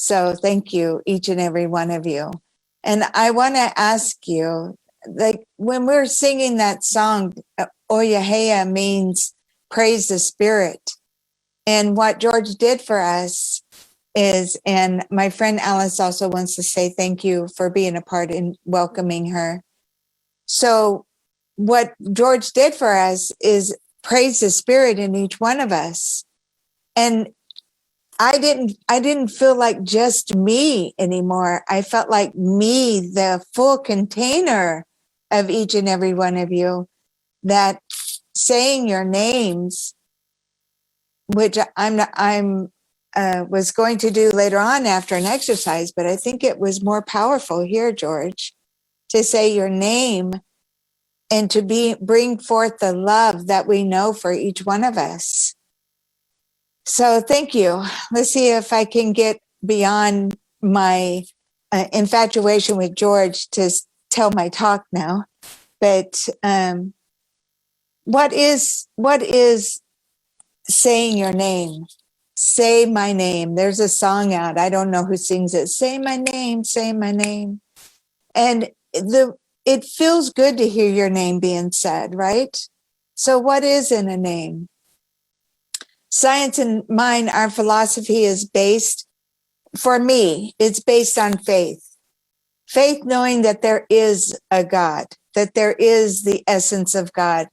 So thank you, each and every one of you. And I want to ask you, like when we're singing that song, Oyahea means praise the Spirit. And what George did for us is, and my friend Alice also wants to say thank you for being a part in welcoming her. So what George did for us is praise the Spirit in each one of us. And I didn't feel like just me anymore. I felt like me, the full container of each and every one of you, that saying your names, which I'm was going to do later on after an exercise, but I think it was more powerful here, George, to say your name and to bring forth the love that we know for each one of us. So thank you. Let's see if I can get beyond my infatuation with George to tell my talk now. But what is saying your name? Say my name. There's a song out. I don't know who sings it. Say my name, say my name. And it feels good to hear your name being said, right? So what is in a name? Science and mine, our philosophy is based, for me, it's based on faith. Faith knowing that there is a God, that there is the essence of God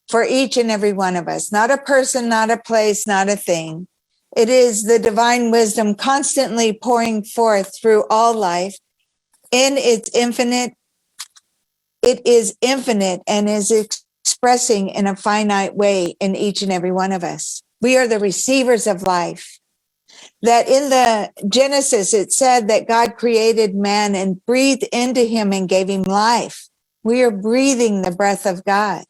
for each and every one of us. Not a person, not a place, not a thing. It is the divine wisdom constantly pouring forth through all life in its infinite. It is infinite and is expressing in a finite way in each and every one of us. We are the receivers of life. That in the Genesis, it said that God created man and breathed into him and gave him life. We are breathing the breath of God.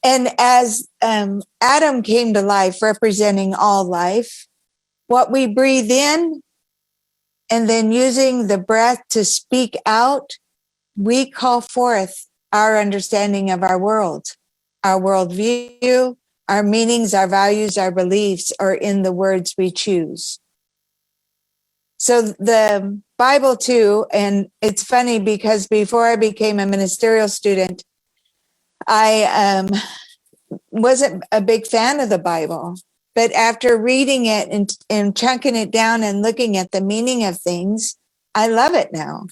And as Adam came to life, representing all life, what we breathe in and then using the breath to speak out, we call forth our understanding of our world, our worldview, our meanings, our values, our beliefs are in the words we choose. So the Bible too, and it's funny because before I became a ministerial student, I wasn't a big fan of the Bible. But after reading it and chunking it down and looking at the meaning of things, I love it now.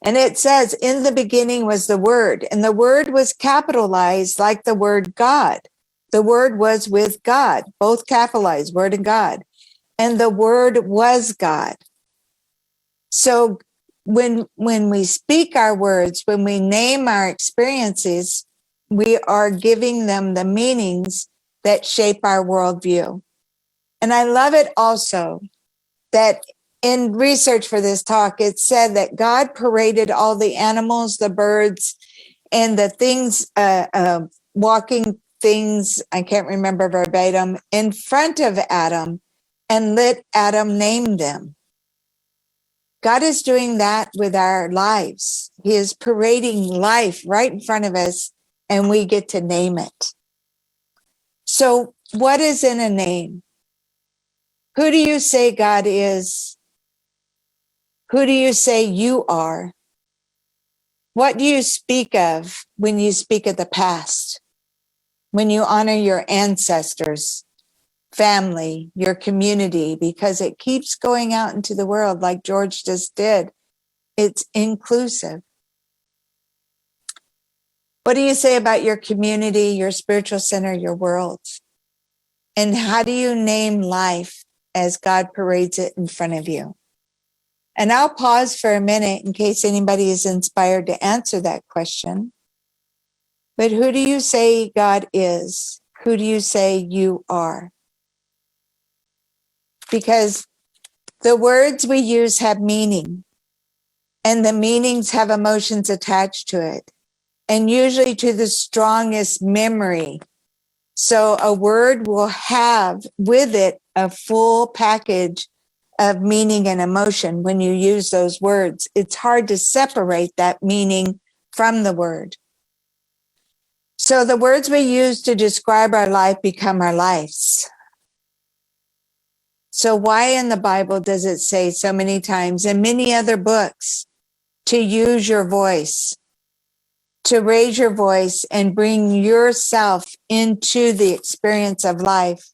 And it says, in the beginning was the Word, and the Word was capitalized like the word God. The Word was with God, both capitalized, Word and God. And the Word was God. So when we speak our words, when we name our experiences, we are giving them the meanings that shape our worldview. And I love it also that in research for this talk, it said that God paraded all the animals, the birds, and the things, walking things, I can't remember verbatim, in front of Adam and let Adam name them. God is doing that with our lives. He is parading life right in front of us, and we get to name it. So what is in a name? Who do you say God is? Who do you say you are? What do you speak of when you speak of the past? When you honor your ancestors, family, your community, because it keeps going out into the world like George just did. It's inclusive. What do you say about your community, your spiritual center, your world? And how do you name life as God parades it in front of you? And I'll pause for a minute in case anybody is inspired to answer that question. But who do you say God is? Who do you say you are? Because the words we use have meaning, and the meanings have emotions attached to it, and usually to the strongest memory. So a word will have with it a full package of meaning and emotion when you use those words. It's hard to separate that meaning from the word. So the words we use to describe our life become our lives. So why in the Bible does it say so many times in many other books to use your voice, to raise your voice and bring yourself into the experience of life?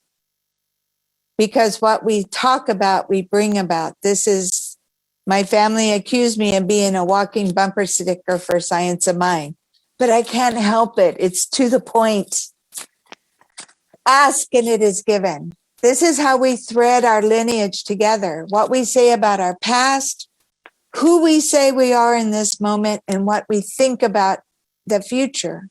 Because what we talk about, we bring about. This is, my family accused me of being a walking bumper sticker for Science of Mind, but I can't help it. It's to the point. Ask and it is given. This is how we thread our lineage together. What we say about our past, who we say we are in this moment, and what we think about the future.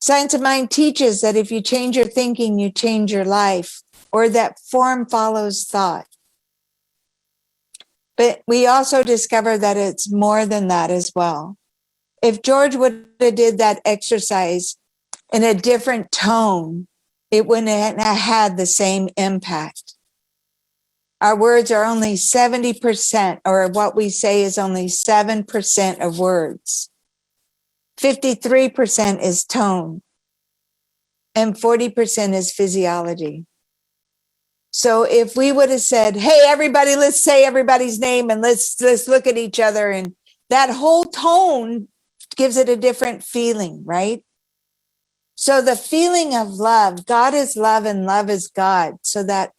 Science of Mind teaches that if you change your thinking, you change your life, or that form follows thought. But we also discover that it's more than that as well. If George would have did that exercise in a different tone, it wouldn't have had the same impact. Our words are only 70%, or what we say is only 7% of words. 53% is tone, and 40% is physiology. So if we would have said, hey, everybody, let's say everybody's name and let's look at each other, and that whole tone gives it a different feeling, right? So the feeling of love, God is love and love is God. So that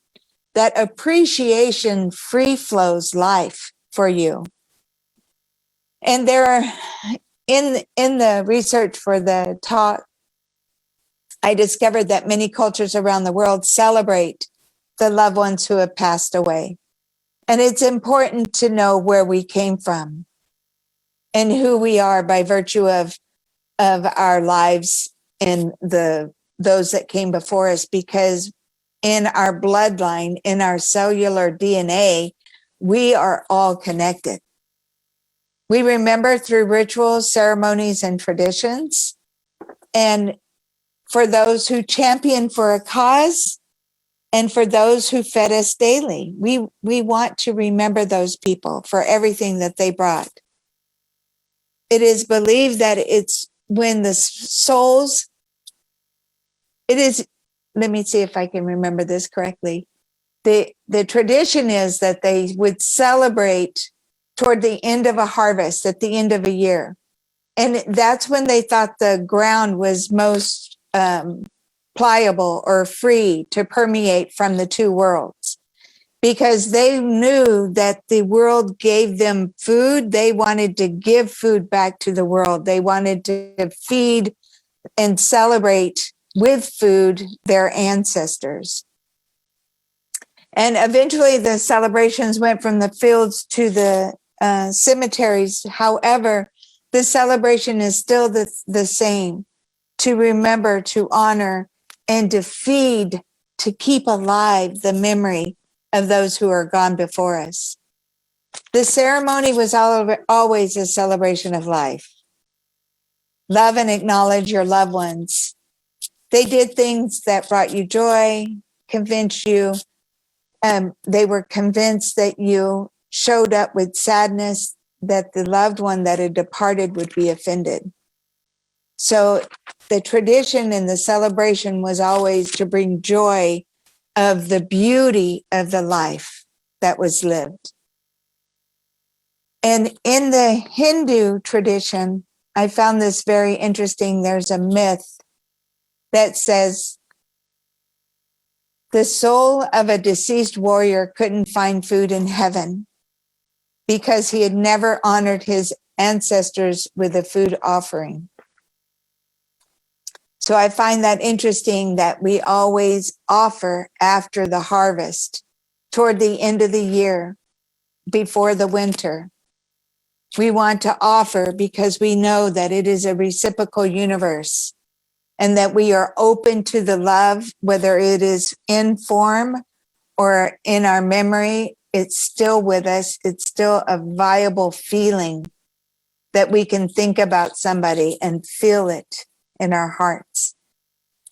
appreciation free flows life for you. And there are, in the research for the talk, I discovered that many cultures around the world celebrate the loved ones who have passed away. And it's important to know where we came from and who we are by virtue of our lives and those that came before us, because in our bloodline, in our cellular DNA, we are all connected. We remember through rituals, ceremonies, and traditions. And for those who champion for a cause, and for those who fed us daily, we want to remember those people for everything that they brought. It is believed that it's when the souls, it is, let me see if I can remember this correctly. The tradition is that they would celebrate toward the end of a harvest, at the end of a year. And that's when they thought the ground was most pliable or free to permeate from the two worlds, because they knew that the world gave them food. They wanted to give food back to the world. They wanted to feed and celebrate with food their ancestors. And eventually the celebrations went from the fields to the cemeteries. However, the celebration is still the same: to remember, to honor, and to feed, to keep alive the memory of those who are gone before us. The ceremony was always a celebration of life. Love and acknowledge your loved ones. They did things that brought you joy, convinced you. They were convinced that you showed up with sadness, that the loved one that had departed would be offended. So the tradition and the celebration was always to bring joy of the beauty of the life that was lived. And in the Hindu tradition, I found this very interesting. There's a myth that says the soul of a deceased warrior couldn't find food in heaven because he had never honored his ancestors with a food offering. So I find that interesting that we always offer after the harvest, toward the end of the year, before the winter. We want to offer because we know that it is a reciprocal universe and that we are open to the love, whether it is in form or in our memory. It's still with us. It's still a viable feeling that we can think about somebody and feel it in our hearts.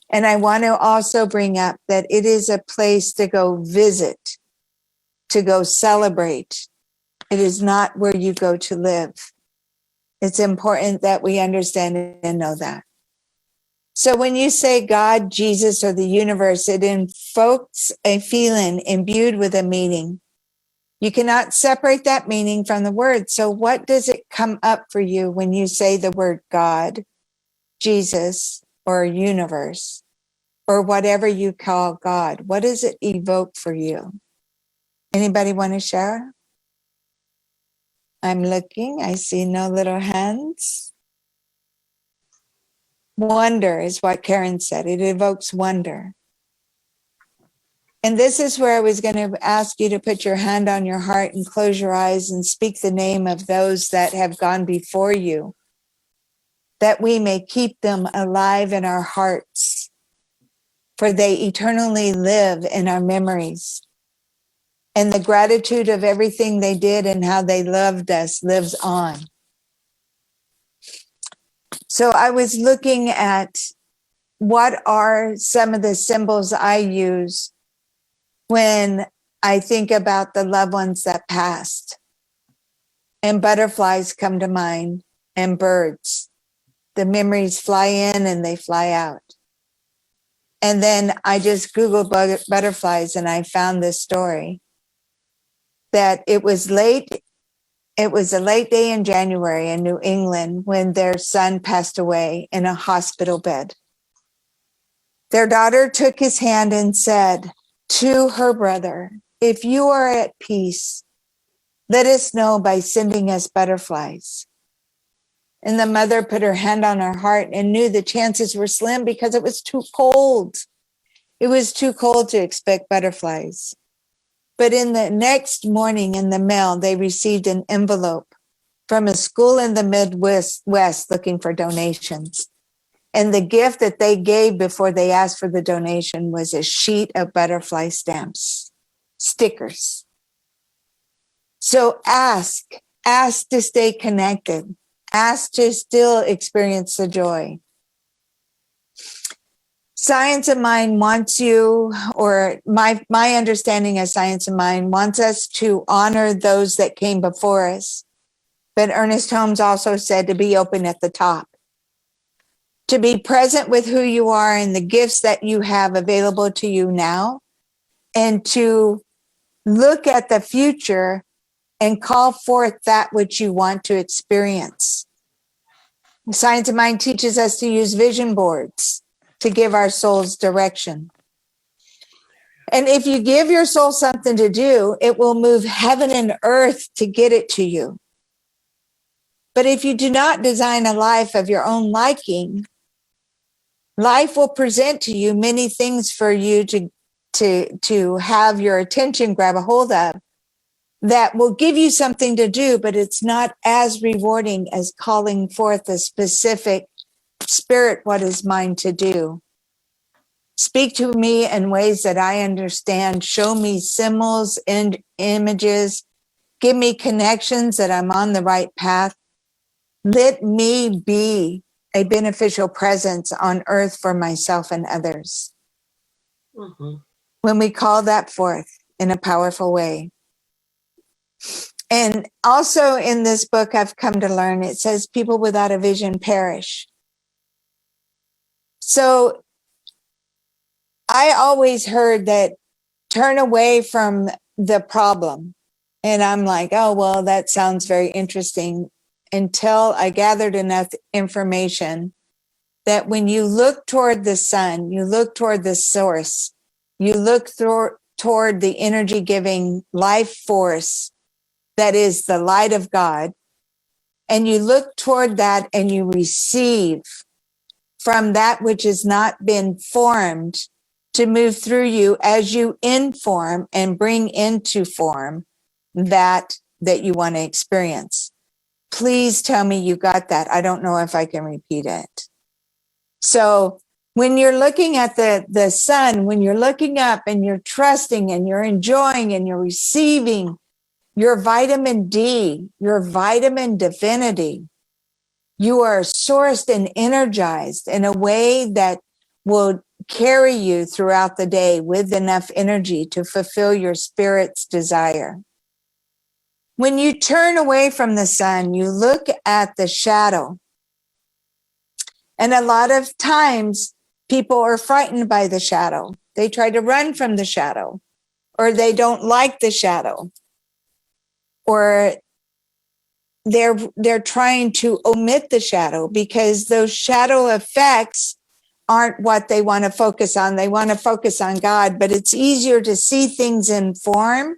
And I want to also bring up that it is a place to go visit, to go celebrate. It is not where you go to live. It's important that we understand and know that. So when you say God, Jesus, or the universe, it invokes a feeling imbued with a meaning. You cannot separate that meaning from the word. So what does it come up for you when you say the word God, Jesus, or universe, or whatever you call God? What does it evoke for you? Anybody want to share? I'm looking. I see no little hands. Wonder is what Karen said. It evokes wonder. And this is where I was going to ask you to put your hand on your heart and close your eyes and speak the name of those that have gone before you, that we may keep them alive in our hearts, for they eternally live in our memories. And the gratitude of everything they did and how they loved us lives on. So I was looking at what are some of the symbols I use when I think about the loved ones that passed. And butterflies come to mind, and birds. The memories fly in and they fly out. And then I just Googled butterflies and I found this story that it was a late day in January in New England when their son passed away in a hospital bed. Their daughter took his hand and said to her brother, "If you are at peace, let us know by sending us butterflies." And the mother put her hand on her heart and knew the chances were slim because it was too cold. It was too cold to expect butterflies. But in the next morning in the mail, they received an envelope from a school in the Midwest looking for donations. And the gift that they gave before they asked for the donation was a sheet of butterfly stamps, stickers. So ask to stay connected. Ask to still experience the joy. Science of Mind wants you, or my understanding of Science of Mind wants us to honor those that came before us. But Ernest Holmes also said to be open at the top, to be present with who you are and the gifts that you have available to you now, and to look at the future and call forth that which you want to experience. Science of Mind teaches us to use vision boards to give our souls direction. And if you give your soul something to do, it will move heaven and earth to get it to you. But if you do not design a life of your own liking, life will present to you many things for you to have your attention grab a hold of that will give you something to do, but it's not as rewarding as calling forth a specific spirit, what is mine to do. Speak to me in ways that I understand. Show me symbols and images. Give me connections that I'm on the right path. Let me be a beneficial presence on earth for myself and others. Mm-hmm. When we call that forth in a powerful way. And also in this book, I've come to learn, it says people without a vision perish. So I always heard that turn away from the problem. And I'm like, oh, well, that sounds very interesting, until I gathered enough information that when you look toward the sun, you look toward the source, you look toward the energy giving life force that is the light of God, and you look toward that and you receive from that which has not been formed to move through you as you inform and bring into form that you want to experience. Please tell me you got that. I don't know if I can repeat it. So when you're looking at the sun, when you're looking up and you're trusting and you're enjoying and you're receiving your vitamin D, your vitamin divinity, you are sourced and energized in a way that will carry you throughout the day with enough energy to fulfill your spirit's desire. When you turn away from the sun, you look at the shadow. And a lot of times people are frightened by the shadow. They try to run from the shadow, or they don't like the shadow, or they're trying to omit the shadow because those shadow effects aren't what they want to focus on. They want to focus on God, but it's easier to see things in form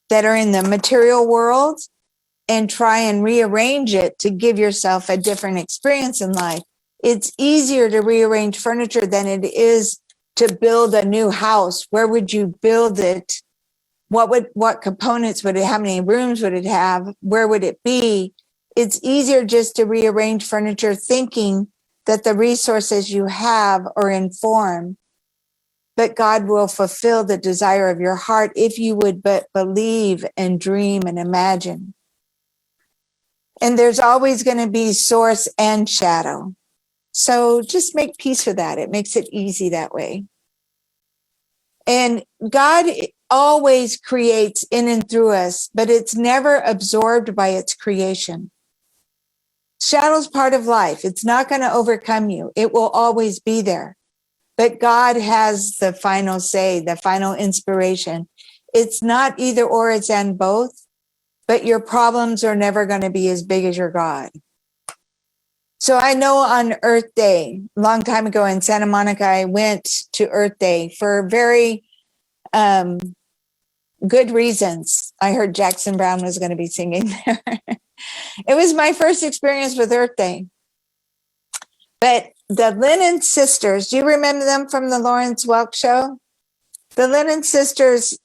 that are in the material world and try and rearrange it to give yourself a different experience in life. It's easier to rearrange furniture than it is to build a new house. Where would you build it? What components would it, how many rooms would it have? Where would it be? It's easier just to rearrange furniture thinking that the resources you have are in form, but God will fulfill the desire of your heart if you would but believe and dream and imagine. And there's always going to be source and shadow. So just make peace with that. It makes it easy that way. And God always creates in and through us, but it's never absorbed by its creation. Shadow's part of life. It's not going to overcome you. It will always be there. But God has the final say, the final inspiration. It's not either or, it's and both. But your problems are never going to be as big as your God. So I know on Earth Day, a long time ago in Santa Monica, I went to Earth Day for very good reasons. I heard Jackson Brown was going to be singing there. It was my first experience with Earth Day. But the Lennon Sisters, do you remember them from the Lawrence Welk show? The Lennon Sisters'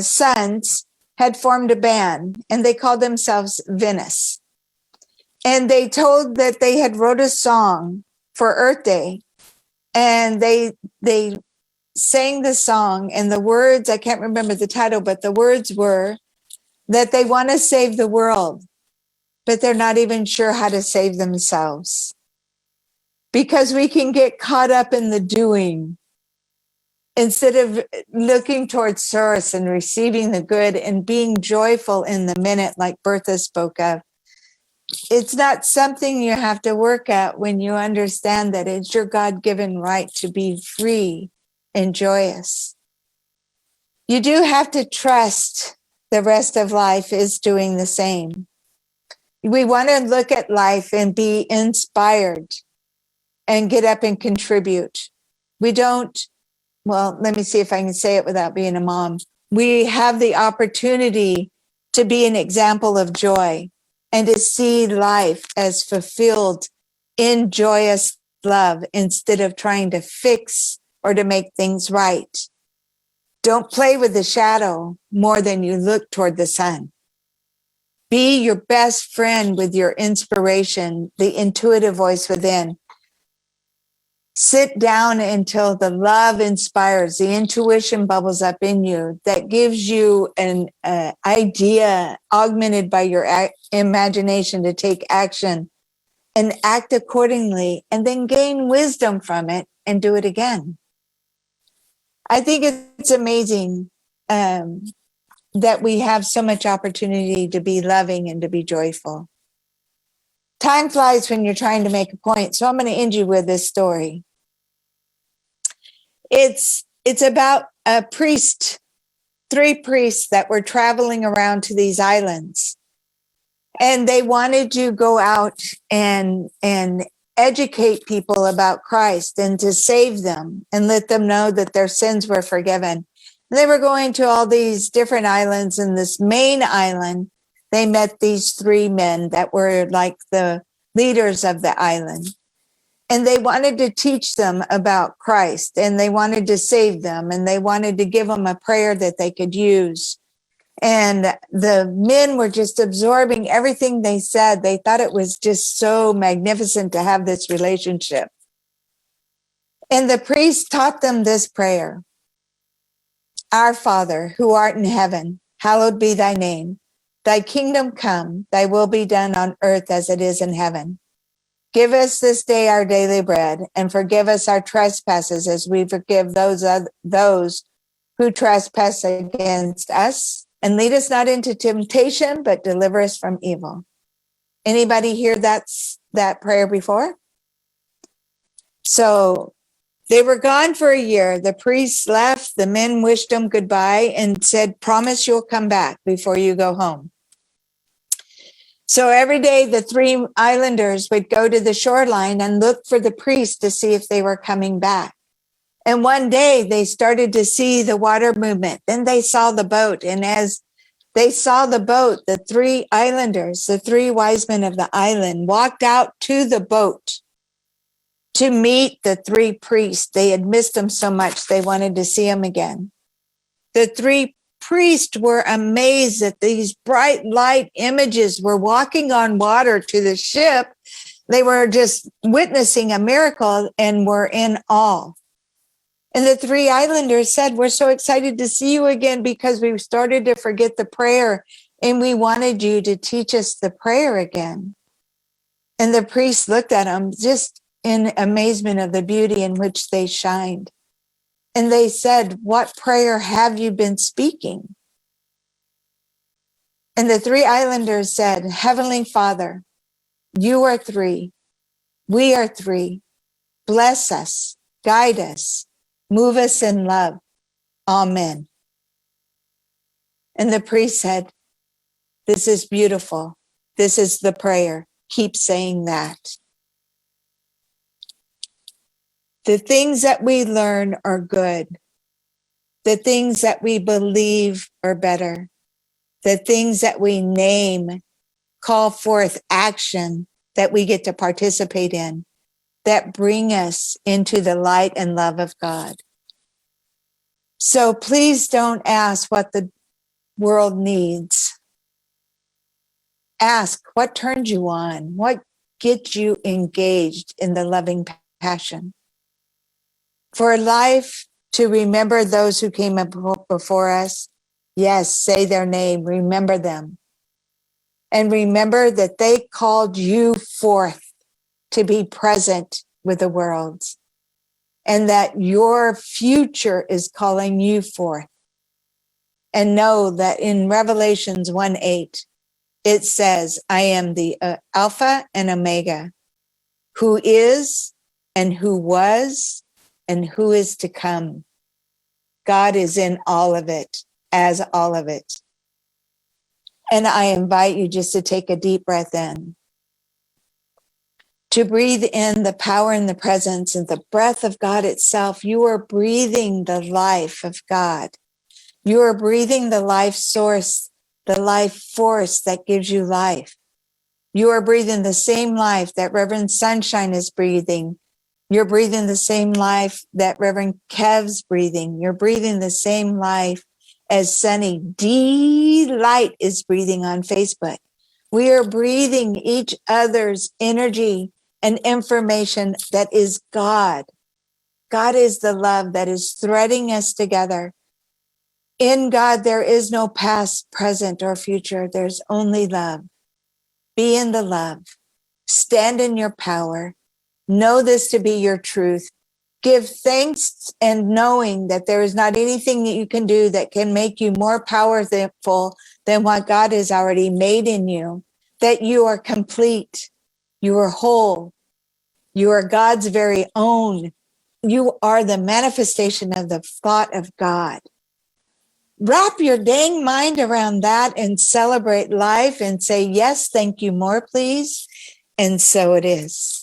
sons had formed a band, and they called themselves Venice. And they told that they had wrote a song for Earth Day, and they sang the song, and the words, I can't remember the title, but the words were that they want to save the world, but they're not even sure how to save themselves. Because we can get caught up in the doing instead of looking towards source and receiving the good and being joyful in the minute, like Bertha spoke of. It's not something you have to work at when you understand that it's your God-given right to be free and joyous. You do have to trust the rest of life is doing the same. We want to look at life and be inspired and get up and contribute. We don't, well, let me see if I can say it without being a mom. We have the opportunity to be an example of joy and to see life as fulfilled in joyous love instead of trying to fix or to make things right. Don't play with the shadow more than you look toward the sun. Be your best friend with your inspiration, the intuitive voice within. Sit down until the love inspires, the intuition bubbles up in you that gives you an idea augmented by your imagination to take action and act accordingly, and then gain wisdom from it and do it again. I think it's amazing that we have so much opportunity to be loving and to be joyful. Time flies when you're trying to make a point, so I'm going to end you with this story. It's about a priest, 3 priests that were traveling around to these islands. And they wanted to go out and educate people about Christ and to save them and let them know that their sins were forgiven. They were going to all these different islands. And this main island, they met these 3 men that were like the leaders of the island. And they wanted to teach them about Christ, and they wanted to save them, and they wanted to give them a prayer that they could use. And the men were just absorbing everything they said. They thought it was just so magnificent to have this relationship. And the priest taught them this prayer. Our Father, who art in heaven, hallowed be thy name. Thy kingdom come, thy will be done on earth as it is in heaven. Give us this day our daily bread, and forgive us our trespasses as we forgive those who trespass against us. And lead us not into temptation, but deliver us from evil. Anybody hear that prayer before? So they were gone for a year. The priests left. The men wished them goodbye and said, promise you'll come back before you go home. So every day the three islanders would go to the shoreline and look for the priests to see if they were coming back. And one day they started to see the water movement. Then they saw the boat. And as they saw the boat, the three islanders, the three wise men of the island, walked out to the boat to meet the three priests. They had missed them so much, they wanted to see them again. The three priests were amazed that these bright light images were walking on water to the ship. They were just witnessing a miracle and were in awe. And the three islanders said, we're so excited to see you again because we've started to forget the prayer and we wanted you to teach us the prayer again. And the priest looked at them just in amazement of the beauty in which they shined. And they said, what prayer have you been speaking? And the three islanders said, Heavenly Father, you are three. We are three. Bless us, guide us, move us in love. Amen. And the priest said, this is beautiful. This is the prayer. Keep saying that. The things that we learn are good. The things that we believe are better. The things that we name call forth action that we get to participate in, that bring us into the light and love of God. So please don't ask what the world needs. Ask what turns you on, what gets you engaged in the loving passion. For life, to remember those who came up before us, yes, say their name, remember them. And remember that they called you forth to be present with the world. And that your future is calling you forth. And know that in Revelations 1:8, it says, I am the Alpha and Omega, who is and who was and who is to come. God is in all of it, as all of it. And I invite you just to take a deep breath in, to breathe in the power and the presence and the breath of God itself. You are breathing the life of God. You are breathing the life source, the life force that gives you life. You are breathing the same life that Reverend Sunshine is breathing. You're breathing the same life that Reverend Kev's breathing. You're breathing the same life as Sunny Delight is breathing on Facebook. We are breathing each other's energy and information that is God. God is the love that is threading us together. In God, there is no past, present, or future. There's only love. Be in the love. Stand in your power. Know this to be your truth. Give thanks and knowing that there is not anything that you can do that can make you more powerful than what God has already made in you, that you are complete, you are whole, you are God's very own. You are the manifestation of the thought of God. Wrap your dang mind around that and celebrate life and say, yes, thank you, more please. And so it is.